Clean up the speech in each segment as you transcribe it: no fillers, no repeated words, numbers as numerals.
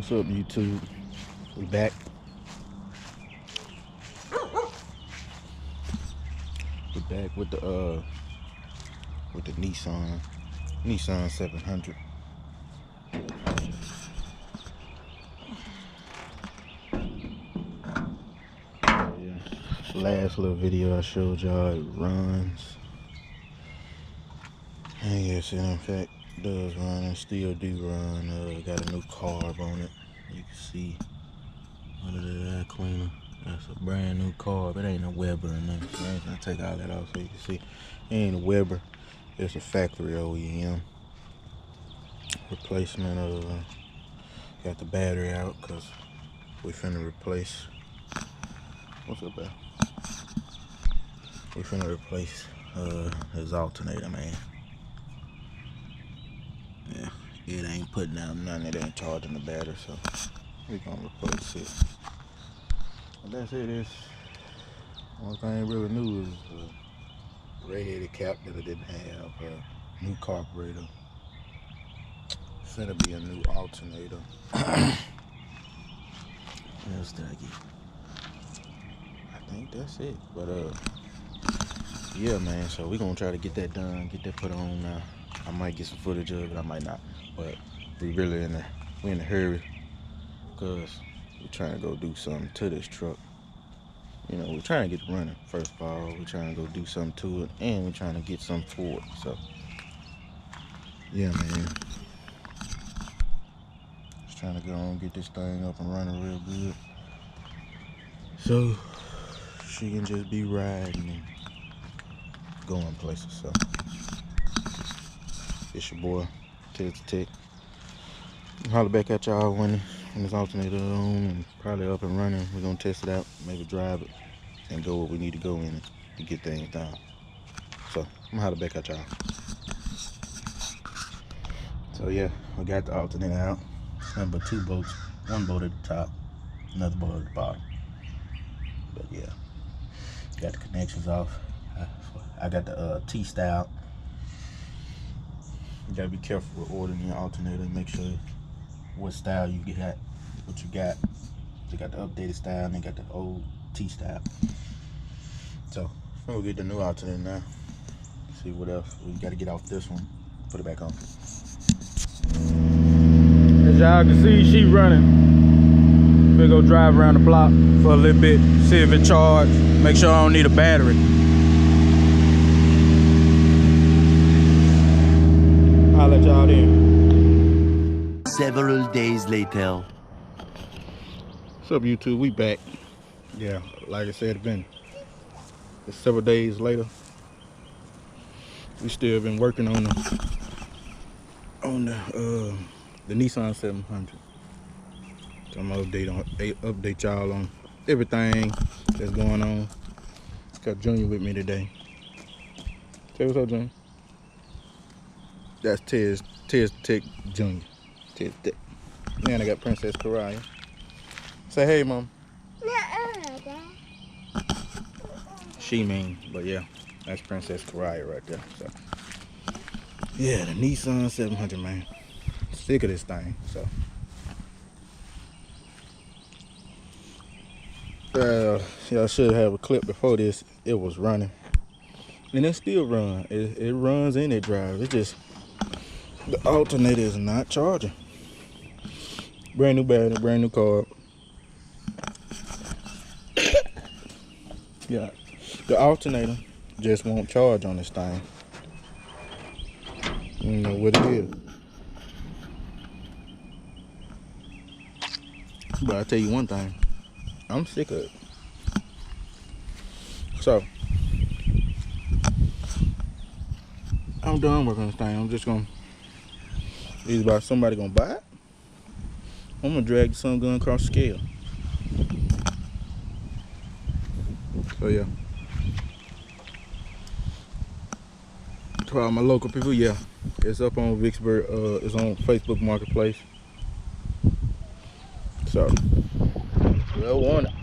What's up, YouTube? We back. We're back with the Nissan 700. Yeah. Last little video I showed y'all, it runs. And yes, in fact, does run and still do run. Got a new carb on it. You can see under the air cleaner. That's a brand new carb. It ain't a Weber or nothing. So I ain't gonna take all that off so you can see. It ain't a Weber. It's a factory OEM. Replacement of got the battery out because we finna replace. What's up, Al? We finna replace his alternator, man. Yeah, it ain't putting out none. It ain't charging the battery, so we gonna replace it. But that's it. Is one thing really new is radiator cap that I didn't have. New carburetor. Finna be a new alternator. What else did I get? I think that's it. But yeah, man. So we gonna try to get that done, get that put on now. I might get some footage of it, I might not. But we really in a hurry because we're trying to go do something to this truck. You know, we're trying to get it running. First of all, we're trying to go do something to it, and we're trying to get something for it. So yeah, man. Just trying to go on and get this thing up and running real good, so she can just be riding and going places. So it's your boy, Tech. Holler back at y'all when this alternator on and probably up and running. We're gonna test it out, maybe drive it, and go where we need to go in it to get things done. So I'm gonna holler back at y'all. So yeah, we got the alternator out. It's nothing but 2 bolts, 1 bolt at the top, another bolt at the bottom. But yeah, got the connections off. I got the T-style. You gotta be careful with ordering your alternator and make sure what style you get, what you got. They got the updated style and they got the old T-style. So we'll get the new alternator now. See what else we gotta get off this one. Put it back on. As y'all can see, she running. We'll go drive around the block for a little bit, see if it charged. Make sure I don't need a battery. I'll let y'all in. Several days later. What's up, YouTube? We back. Yeah, like I said, it's several days later. We still been working on the Nissan 700. So I'm gonna update y'all on everything that's going on. Got Junior with me today. Say what's up, Junior. That's Tez Tech Junior. Tez Tech. And I got Princess Karaya. Say hey, Mom. She mean, but yeah, that's Princess Karaya right there. So yeah, the Nissan 700, man. Sick of this thing. So y'all should have a clip before this. It was running, and it still runs. It runs and it drives. It just the alternator is not charging. Brand new battery, brand new carb. Yeah, the alternator just won't charge on this thing. You know what it is. But I'll tell you one thing, I'm sick of it. So I'm done working on this thing. I'm just gonna either somebody gonna buy it, I'm gonna drag the sun gun across the scale. So yeah. To all my local people, yeah. It's up on Vicksburg, it's on Facebook Marketplace. So well want it.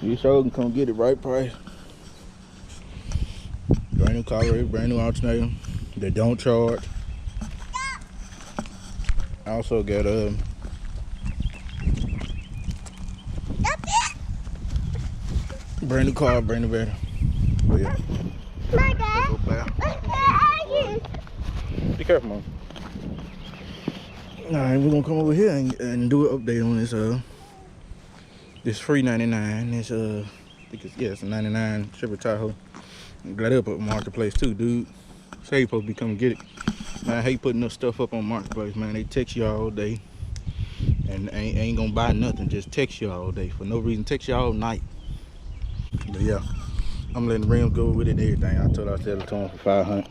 You sure can come get it right price. Brand new carburetor, brand new alternator. They don't charge. I also got brand new car, brand new battery. But yeah. Be careful, Mom. Alright, we're gonna come over here and do an update on this free 99. This I think it's a 99 Chevy Tahoe. Got it up at Marketplace too, dude. Say you supposed to be coming get it. Man, I hate putting this stuff up on Marketplace, man. They text you all day and ain't gonna buy nothing. Just text you all day for no reason. Text you all night. But yeah, I'm letting the rims go with it and everything. I told her I sell it to him for 500.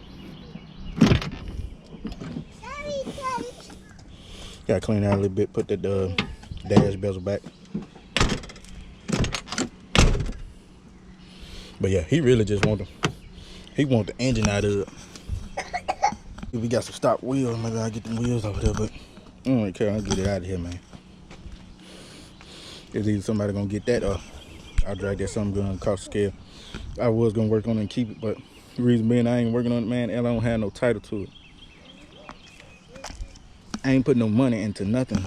Gotta clean out a little bit, put the dash bezel back. But yeah, he really just want the engine out of it. If we got some stock wheels, maybe I'll get them wheels over there, but I don't really care. I'll get it out of here, man. It's either somebody gonna get that or I'll drag that something going cost scale. I was gonna work on it and keep it, but the reason being I ain't working on it, man, and I don't have no title to it. I ain't putting no money into nothing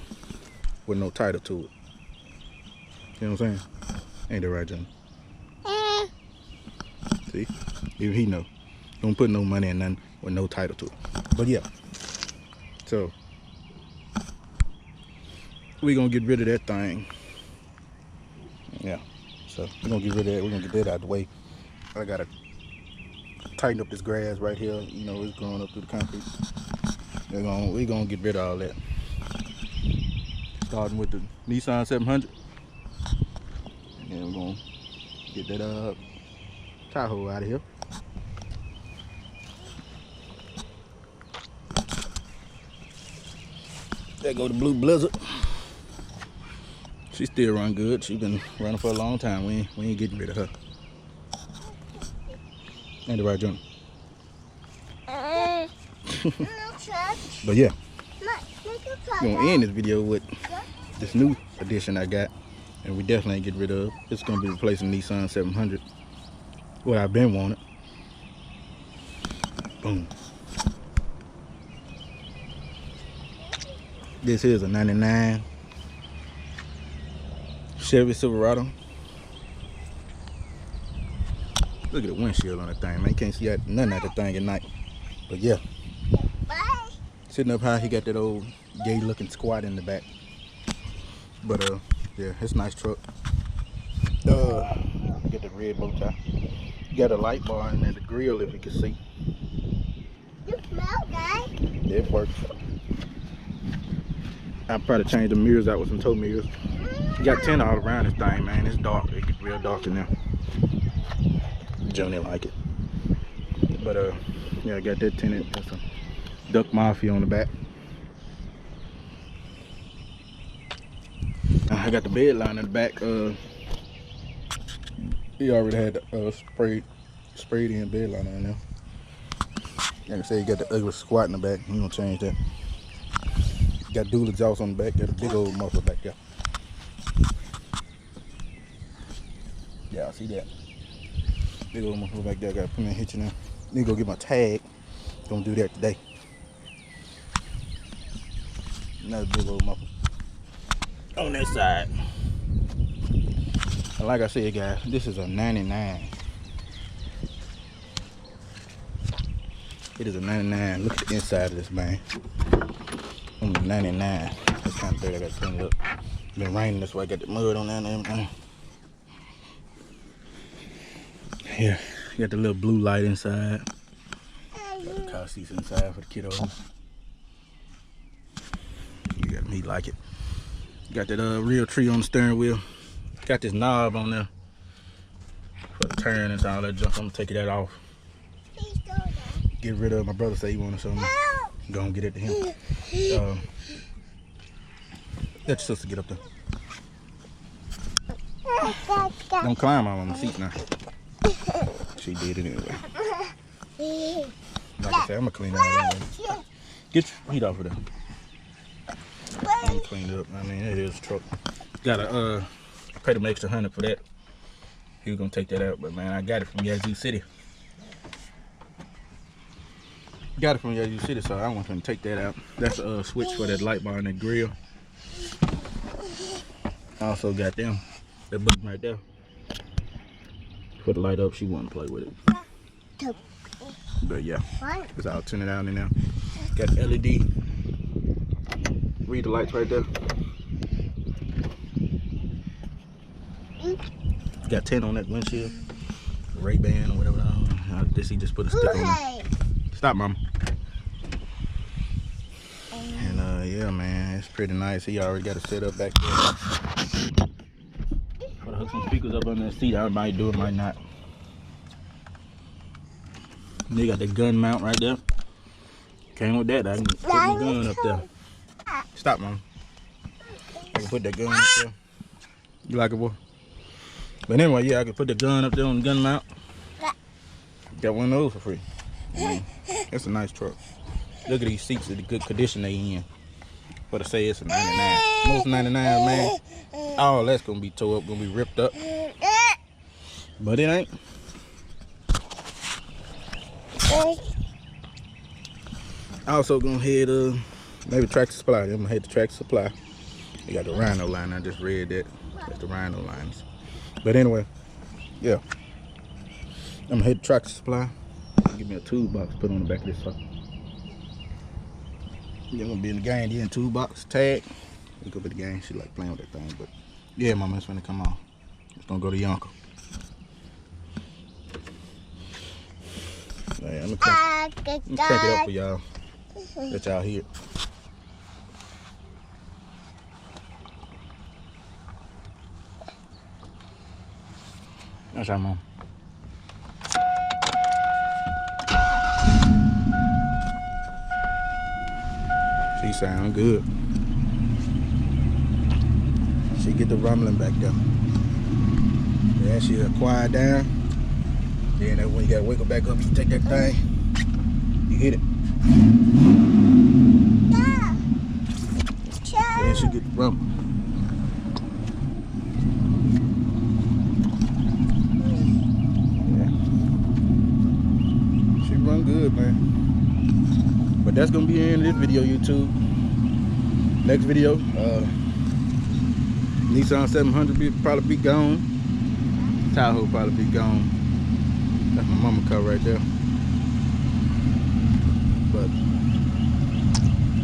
with no title to it. You know what I'm saying? Ain't that right, John? See? Even he know. Don't put no money in nothing with no title to it. But yeah. So we gonna get rid of that thing. Yeah. So we're gonna get rid of that. We're gonna get that out of the way. I gotta tighten up this grass right here. You know, it's growing up through the concrete. We're gonna get rid of all that. Starting with the Nissan 700. And then we're gonna get that Tahoe out of here. There go the Blue Blizzard. She still run good. She been running for a long time. We ain't getting rid of her. Ain't the right, John? But yeah, we're gonna end this video with this new addition I got, and we definitely ain't get rid of. It's gonna be replacing Nissan 700. What I've been wanting. Boom. This is a 99 Chevy Silverado. Look at the windshield on that thing, man. You can't see nothing at the thing at night. But yeah. Sitting up high, he got that old gay looking squat in the back. But yeah, it's a nice truck. Get the red bow tie. Got a light bar in there, the grill if you can see. You smell good. Yeah, it works. I'll probably change the mirrors out with some tow mirrors. Got tint all around this thing, man. It's dark. It gets real dark in there. Joni like it. But yeah, I got that tinted. Got some Duck Mafia on the back. I got the bed line in the back. He already had the sprayed in bed line in there. Like I said, you got the ugly squat in the back. I'm gonna change that. Got dual exhaust on the back. Got a big old muffler back there. Yeah, I see that. Big old muffler back there. Gotta put me in hitch in there. Need to go get my tag. Gonna do that today. Another big old muffler on that side. And like I said, guys, this is a 99. It is a 99. Look at the inside of this, man. On the 99. It's kind of dirty. I got to clean it up. Been raining, that's why I got the mud on there and everything. Yeah, you got the little blue light inside. Got the car seats inside for the kiddos. You got me like it. Got that real tree on the steering wheel. Got this knob on there for the turn and all that junk. I'm gonna take that off. Get rid of. My brother said he wanted something. Go and get it to him. Let your sister get up there. Don't climb on the seat now. She did it anyway. Like I said, I'm gonna clean it out anyway. Get your feet off of there. I'm gonna clean it up. I mean, it is a truck. Gotta pay them extra $100 for that. He was gonna take that out, but man, I got it from Yazoo City. Got it from Yazoo City, so I want to take that out. That's a switch for that light bar and that grill. I also got them. That button right there. Put the light up, she wouldn't play with it. But yeah, it's all turn it out in there. Got the LED. Read the lights right there. Got 10 on that windshield. Ray-Ban or whatever. This he just put a sticker on it. Stop, mama. And yeah, man, it's pretty nice. He already got it set up back there. Gotta hook some speakers up on the seat. I might do it, might not. And they got the gun mount right there. Came with that. I can put my gun up there. Stop, mama. I can put that gun up there. You like it, boy? But anyway, yeah, I can put the gun up there on the gun mount. Got one of those for free. It's a nice truck. Look at these seats, the good condition they in. But I say it's a 99. Most 99, man. All that's gonna be tore up, gonna be ripped up. But it ain't. Also gonna head maybe Tractor Supply. I'm gonna head to Tractor Supply. They got the Rhino line. I just read that. That's the Rhino lines. But anyway, yeah. I'm gonna head to Tractor Supply. Give me a toolbox, put on the back of this truck. You're gonna be in the game, in toolbox, tag. We go to the game. She like playing with that thing, but yeah, mama, it's gonna come on. It's gonna go to your uncle. Man, I'm gonna crank it up for y'all. Let y'all hear it. That's our mom. She sound good. She get the rumbling back there. Yeah, she'll quiet down. Then when you gotta wake her back up, you take that thing, you hit it. Then she get the rumble. Yeah. She run good, man. But that's gonna be the end of this video, YouTube. Next video, Nissan 700 probably be gone. Tahoe probably be gone. That's my mama car right there. But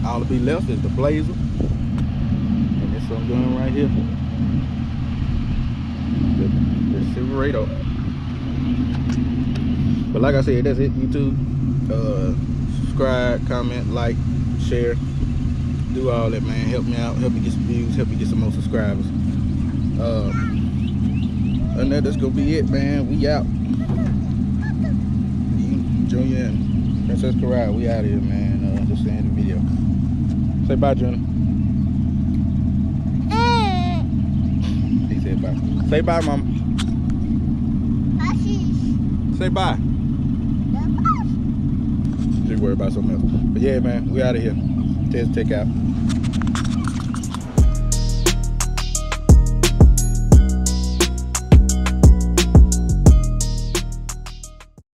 all that be left is the Blazer. And this one going right here. The Silverado. But like I said, that's it, YouTube. Subscribe, comment, like, share. Do all that, man. Help me out. Help me get some views. Help me get some more subscribers. And that's gonna be it, man. We out. Junior and Princess Karai, we out of here, man. Just the end of the video. Say bye, Junior. He said bye. Say bye, Mama. Say bye. Just worry about something else. But yeah, man, we out of here. Test Tech out.